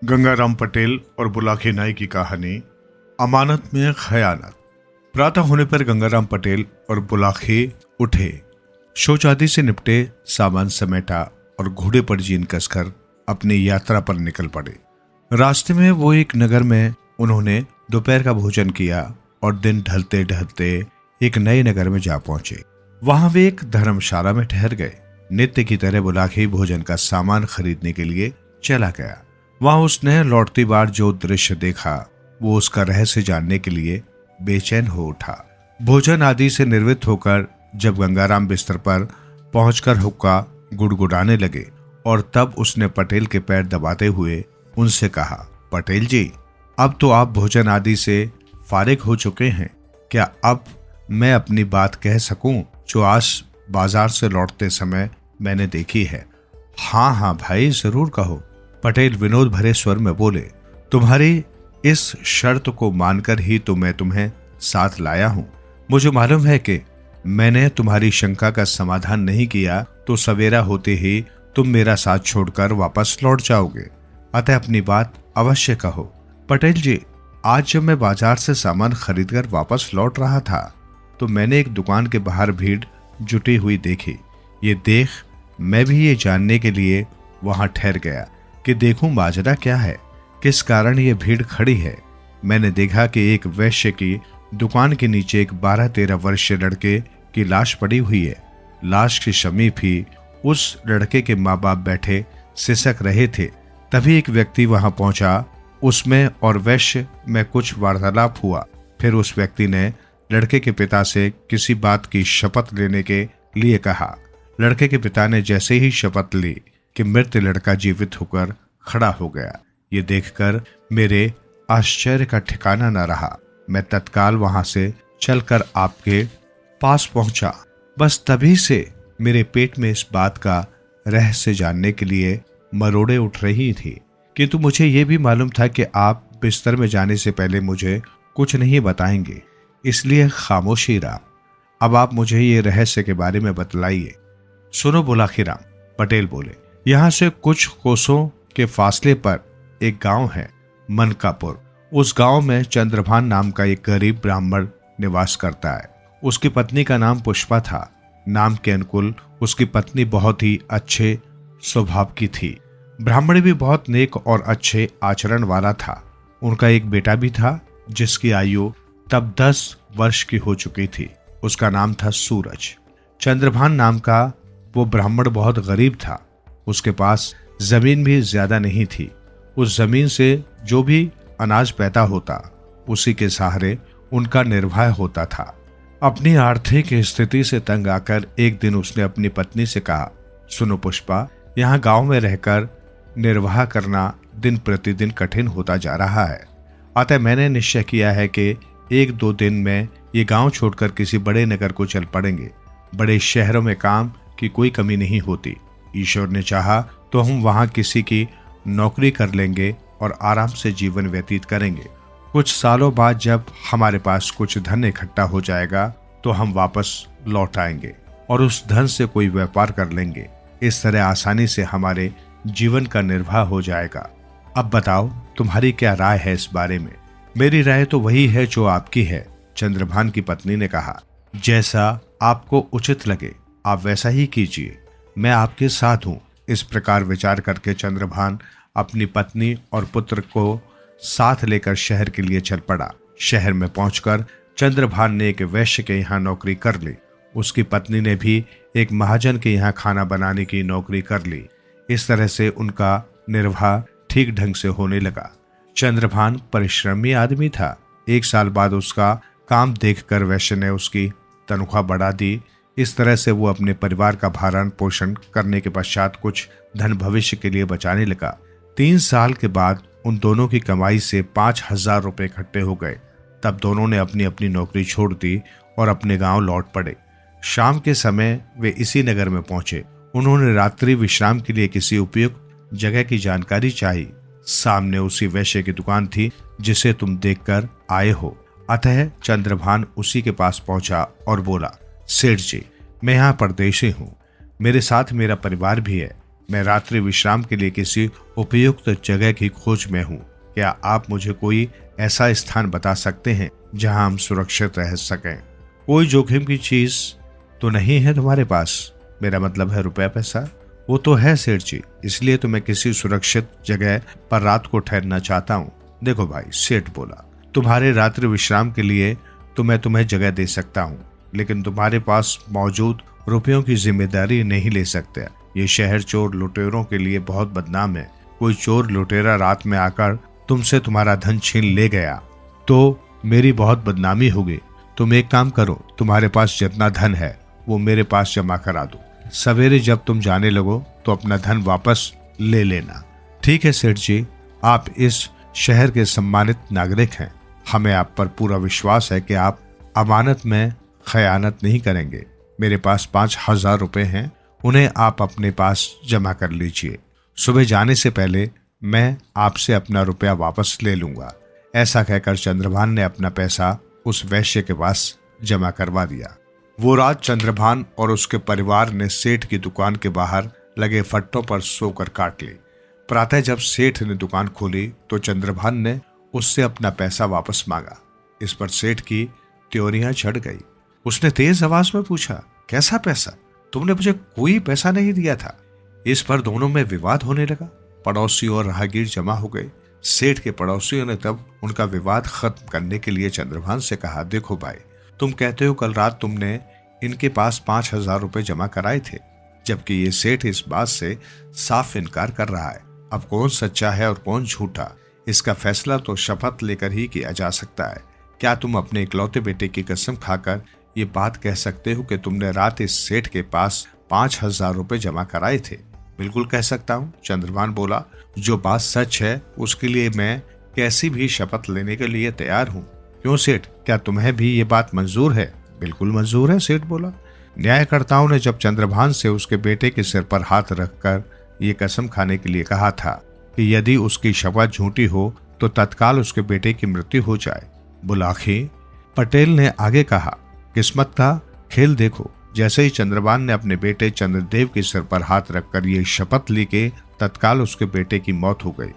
गंगाराम पटेल और बुलाखे नाई की कहानी अमानत में खयानत। प्रातः होने पर गंगाराम पटेल और बुलाखे उठे, शौच आदि से निपटे, सामान समेटा और घोड़े पर जीन कसकर अपनी यात्रा पर निकल पड़े। रास्ते में वो एक नगर में उन्होंने दोपहर का भोजन किया और दिन ढलते ढलते एक नए नगर में जा पहुंचे। वहां वे एक धर्मशाला में ठहर गए। नित्य की तरह बुलाखे भोजन का सामान खरीदने के लिए चला गया। वहां उसने लौटती बार जो दृश्य देखा वो उसका रहस्य जानने के लिए बेचैन हो उठा। भोजन आदि से निर्वृत्त होकर जब गंगाराम बिस्तर पर पहुंचकर हुक्का गुड़गुड़ाने लगे और तब उसने पटेल के पैर दबाते हुए उनसे कहा, पटेल जी, अब तो आप भोजन आदि से फारिग हो चुके हैं। क्या अब मैं अपनी बात कह सकूं जो आज बाजार से लौटते समय मैंने देखी है? हाँ हाँ भाई, जरूर कहो, पटेल विनोद भरे स्वर में बोले। तुम्हारी इस शर्त को मानकर ही तो मैं तुम्हें साथ लाया हूं। मुझे मालूम है कि मैंने तुम्हारी शंका का समाधान नहीं किया तो सवेरा होते ही तुम मेरा साथ छोड़कर वापस लौट जाओगे। अतः अपनी बात अवश्य कहो। पटेल जी, आज जब मैं बाजार से सामान खरीदकर वापस लौट रहा था तो मैंने एक दुकान के बाहर भीड़ जुटी हुई देखी। ये देख मैं भी ये जानने के लिए वहां ठहर गया कि देखूं माजरा क्या है, किस कारण ये भीड़ खड़ी है। मैंने देखा कि एक वैश्य की दुकान के नीचे एक 12-13 वर्षीय लड़के की लाश पड़ी हुई है। लाश के समीप ही उस लड़के के माँ बाप बैठे सिसक रहे थे। तभी एक व्यक्ति वहां पहुंचा। उसमें और वैश्य में कुछ वार्तालाप हुआ। फिर उस व्यक्ति ने लड़के के पिता से किसी बात की शपथ लेने के लिए कहा। लड़के के पिता ने जैसे ही शपथ ली कि मृत लड़का जीवित होकर खड़ा हो गया। ये देखकर मेरे आश्चर्य का ठिकाना न रहा। मैं तत्काल वहां से चलकर आपके पास पहुंचा। बस तभी से मेरे पेट में इस बात का रहस्य जानने के लिए मरोड़े उठ रही थी, किंतु मुझे ये भी मालूम था कि आप बिस्तर में जाने से पहले मुझे कुछ नहीं बताएंगे, इसलिए खामोशी रहा। अब आप मुझे ये रहस्य के बारे में बतलाइए। सुनो बुलाखीराम, पटेल बोले। यहाँ से कुछ कोसों के फासले पर एक गांव है, मनकापुर। उस गांव में चंद्रभान नाम का एक गरीब ब्राह्मण निवास करता है। उसकी पत्नी का नाम पुष्पा था। नाम के अनुकूल उसकी पत्नी बहुत ही अच्छे स्वभाव की थी। ब्राह्मण भी बहुत नेक और अच्छे आचरण वाला था। उनका एक बेटा भी था जिसकी आयु तब 10 वर्ष की हो चुकी थी। उसका नाम था सूरज। चंद्रभान नाम का वो ब्राह्मण बहुत गरीब था। उसके पास जमीन भी ज्यादा नहीं थी। उस जमीन से जो भी अनाज पैदा होता उसी के सहारे उनका निर्वाह होता था। अपनी आर्थिक स्थिति से तंग आकर एक दिन उसने अपनी पत्नी से कहा, सुनो पुष्पा, यहाँ गांव में रहकर निर्वाह करना दिन प्रतिदिन कठिन होता जा रहा है। अतः मैंने निश्चय किया है कि 1-2 दिन में ये गांव छोड़कर किसी बड़े नगर को चल पड़ेंगे। बड़े शहरों में काम की कोई कमी नहीं होती। ईश्वर ने चाहा तो हम वहां किसी की नौकरी कर लेंगे और आराम से जीवन व्यतीत करेंगे। कुछ सालों बाद जब हमारे पास कुछ धन इकट्ठा हो जाएगा तो हम वापस लौट आएंगे और उस धन से कोई व्यापार कर लेंगे। इस तरह आसानी से हमारे जीवन का निर्वाह हो जाएगा। अब बताओ, तुम्हारी क्या राय है इस बारे में? मेरी राय तो वही है जो आपकी है, चंद्रभान की पत्नी ने कहा। जैसा आपको उचित लगे आप वैसा ही कीजिए, मैं आपके साथ हूं। इस प्रकार विचार करके चंद्रभान अपनी पत्नी और पुत्र को साथ लेकर शहर के लिए चल पड़ा। शहर में पहुंचकर चंद्रभान ने एक वैश्य के यहाँ नौकरी कर ली। उसकी पत्नी ने भी एक महाजन के यहाँ खाना बनाने की नौकरी कर ली। इस तरह से उनका निर्वाह ठीक ढंग से होने लगा। चंद्रभान परिश्रमी आदमी था। 1 साल बाद उसका काम देखकर वैश्य ने उसकी तनख्वाह बढ़ा दी। इस तरह से वो अपने परिवार का भरण पोषण करने के पश्चात कुछ धन भविष्य के लिए बचाने लगा। 3 साल के बाद उन दोनों की कमाई से 5,000 रुपए इकट्ठे हो गए। तब दोनों ने अपनी अपनी नौकरी छोड़ दी और अपने गांव लौट पड़े। शाम के समय वे इसी नगर में पहुंचे। उन्होंने रात्रि विश्राम के लिए किसी उपयुक्त जगह की जानकारी चाही। सामने उसी वैश्य की दुकान थी जिसे तुम देखकर आए हो। अतः चंद्रभान उसी के पास पहुंचा और बोला, सेठ जी, मैं यहाँ परदेशी हूँ। मेरे साथ मेरा परिवार भी है। मैं रात्रि विश्राम के लिए किसी उपयुक्त जगह की खोज में हूँ। क्या आप मुझे कोई ऐसा स्थान बता सकते हैं जहां हम सुरक्षित रह सकें? कोई जोखिम की चीज तो नहीं है तुम्हारे पास? मेरा मतलब है रुपया पैसा। वो तो है सेठ जी, इसलिए तो मैं किसी सुरक्षित जगह पर रात को ठहरना चाहता हूँ। देखो भाई, सेठ बोला, तुम्हारे रात्रि विश्राम के लिए तो मैं तुम्हें जगह दे सकता हूँ, लेकिन तुम्हारे पास मौजूद रुपयों की जिम्मेदारी नहीं ले सकते। ये शहर चोर लुटेरों के लिए बहुत बदनाम है। कोई चोर लुटेरा रात में आकर तुमसे तुम्हारा धन छीन ले गया तो मेरी बहुत बदनामी होगी। तुम एक काम करो, तुम्हारे पास जितना धन है वो मेरे पास जमा करा दो। सवेरे जब तुम जाने लगो तो अपना धन वापस ले लेना। ठीक है सेठ जी, आप इस शहर के सम्मानित नागरिक हैं। हमें आप पर पूरा विश्वास है कि आप अमानत में खयानत नहीं करेंगे। मेरे पास 5,000 रुपए हैं, उन्हें आप अपने पास जमा कर लीजिए। सुबह जाने से पहले मैं आपसे अपना रुपया वापस ले लूंगा। ऐसा कहकर चंद्रभान ने अपना पैसा उस वैश्य के पास जमा करवा दिया। वो रात चंद्रभान और उसके परिवार ने सेठ की दुकान के बाहर लगे फट्टों पर सोकर काट ली। प्रातः जब सेठ ने दुकान खोली तो चंद्रभान ने उससे अपना पैसा वापस मांगा। इस पर सेठ की त्योरियां चढ़ गई। उसने तेज आवाज में पूछा, कैसा पैसा? तुमने मुझे कोई पैसा नहीं दिया था। इस पर दोनों में विवाद होने लगा। पड़ोसी और राहगीर जमा हो गए। सेठ के पड़ोसियों ने तब उनका विवाद खत्म करने के लिए चंद्रभान से कहा, देखो भाई, तुम कहते हो कल रात तुमने इनके पास 5,000 रुपए जमा कराए थे, जबकि ये सेठ इस बात से साफ इनकार कर रहा है। अब कौन सच्चा है और कौन झूठा, इसका फैसला तो शपथ लेकर ही किया जा सकता है। क्या तुम अपने इकलौते बेटे की कसम खाकर ये बात कह सकते हो कि तुमने रात इस सेठ के पास 5,000 रुपए जमा कराए थे? बिल्कुल कह सकता हूँ, चंद्रभान बोला। जो बात सच है उसके लिए मैं कैसी भी शपथ लेने के लिए तैयार हूँ। क्यों सेठ, क्या तुम्हें भी ये बात मंजूर है? बिल्कुल मंजूर है, सेठ बोला। न्यायकर्ताओं ने जब चंद्रभान से उसके बेटे के सिर पर हाथ रखकर ये कसम खाने के लिए कहा था कि यदि उसकी शपथ झूठी हो तो तत्काल उसके बेटे की मृत्यु हो जाए। बुलाखे पटेल ने आगे कहा, किस्मत का खेल देखो। जैसे ही चंद्रभान ने अपने बेटे चंद्रदेव के सिर पर हाथ रखकर ये शपथ ली कि तत्काल उसके बेटे की मौत हो गई।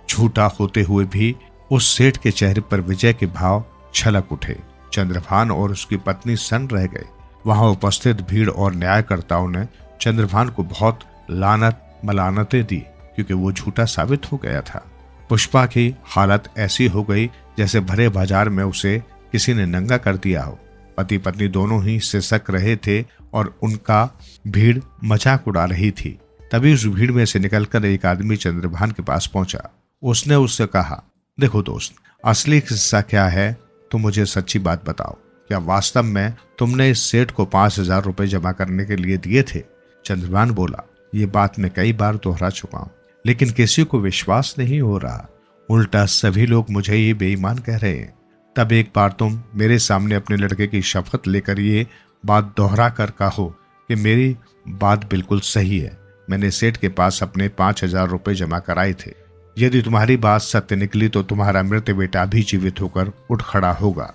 झूठा होते हुए भी उस सेठ के चेहरे पर विजय के भाव छलक उठे। चंद्रभान और उसकी पत्नी सन्न रह गए। वहां उपस्थित भीड़ और न्यायकर्ताओं ने चंद्रभान को बहुत लानत मलानतें दी क्योंकि वो झूठा साबित हो गया था। पुष्पा की हालत ऐसी हो गई जैसे भरे बाजार में उसे किसी ने नंगा कर दिया हो। पति पत्नी दोनों ही सिसक रहे थे और उनका भीड़ मजाक उड़ा रही थी। तभी उस भीड़ में से निकलकर एक आदमी चंद्रभान के पास पहुंचा। उसने उससे कहा, देखो दोस्त, असली किस्सा क्या है तो मुझे सच्ची बात बताओ। क्या वास्तव में तुमने इस सेठ को 5,000 रुपए जमा करने के लिए दिए थे? चंद्रभान बोला, ये बात मैं कई बार दोहरा चुका हूँ, लेकिन किसी को विश्वास नहीं हो रहा। उल्टा सभी लोग मुझे ये बेईमान कह रहे हैं। तब एक बार तुम मेरे सामने अपने लड़के की शपथ लेकर ये बात दोहरा कर कहो कि मेरी बात बिल्कुल सही है। मैंने सेठ के पास अपने 5,000 रुपए जमा कराए थे। यदि तुम्हारी बात सत्य निकली तो तुम्हारा मृत बेटा भी जीवित होकर उठ खड़ा होगा।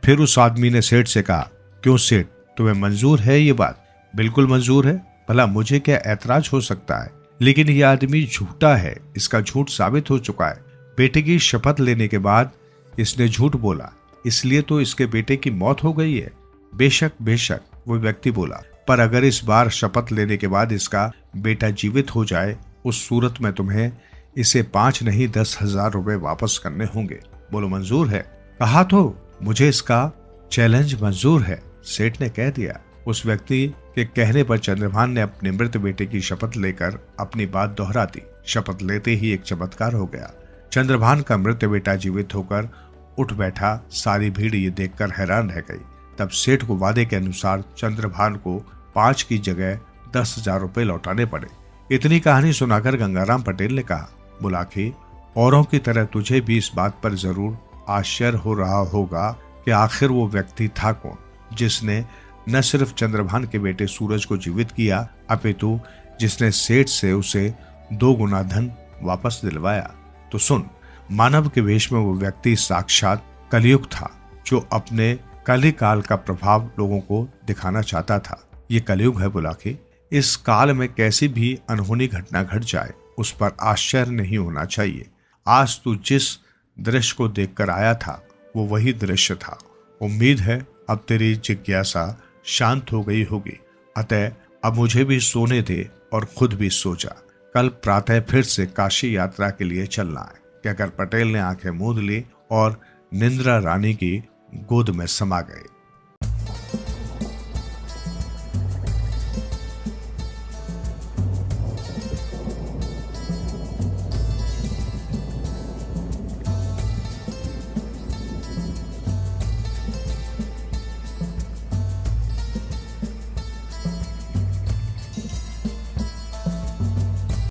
फिर उस आदमी ने सेठ से कहा, क्यों सेठ, तुम्हें मंजूर है ये बात? बिल्कुल मंजूर है। भला मुझे क्या ऐतराज हो सकता है? लेकिन ये आदमी झूठा है, इसका झूठ साबित हो चुका है। बेटे की शपथ लेने के बाद इसने झूठ बोला, इसलिए तो इसके बेटे की मौत हो गई है। बेशक बेशक, वो व्यक्ति बोला, पर अगर इस बार शपथ लेने के बाद इसका बेटा जीवित हो जाए, उस सूरत में तुम्हें इसे 5 नहीं 10,000 रुपए वापस करने होंगे। बोलो मंजूर है? कहा तो मुझे इसका चैलेंज मंजूर है, सेठ ने कह दिया। उस व्यक्ति के कहने पर चंद्रभान ने अपने मृत बेटे की शपथ लेकर अपनी बात दोहरा दी। शपथ लेते ही एक चमत्कार हो गया। चंद्रभान का मृत बेटा जीवित होकर उठ बैठा। सारी भीड़ ये देखकर हैरान रह गई। तब सेठ को वादे के अनुसार चंद्रभान को 5 की जगह 10,000 रुपए लौटाने पड़े। इतनी कहानी सुनाकर गंगाराम पटेल ने कहा, बुलाखे, औरों की तरह तुझे भी इस बात पर जरूर आश्चर्य हो रहा होगा कि आखिर वो व्यक्ति था कौन जिसने न सिर्फ चंद्रभान के बेटे सूरज को जीवित किया, अपितु जिसने सेठ से उसे 2 गुना धन वापस दिलवाया। तो सुन, मानव के वेश में वो व्यक्ति साक्षात कलयुग था, जो अपने कली काल का प्रभाव लोगों को दिखाना चाहता था। ये कलयुग है बुलाखे। इस काल में कैसी भी अनहोनी घटना घट जाए उस पर आश्चर्य नहीं होना चाहिए। आज तू जिस दृश्य को देखकर आया था वो वही दृश्य था। उम्मीद है अब तेरी जिज्ञासा शांत हो गई होगी। अतः अब मुझे भी सोने दे और खुद भी सो जा। कल प्रातः फिर से काशी यात्रा के लिए चलना है। कहकर पटेल ने आंखें मूंद ली और निंद्रा रानी की गोद में समा गए।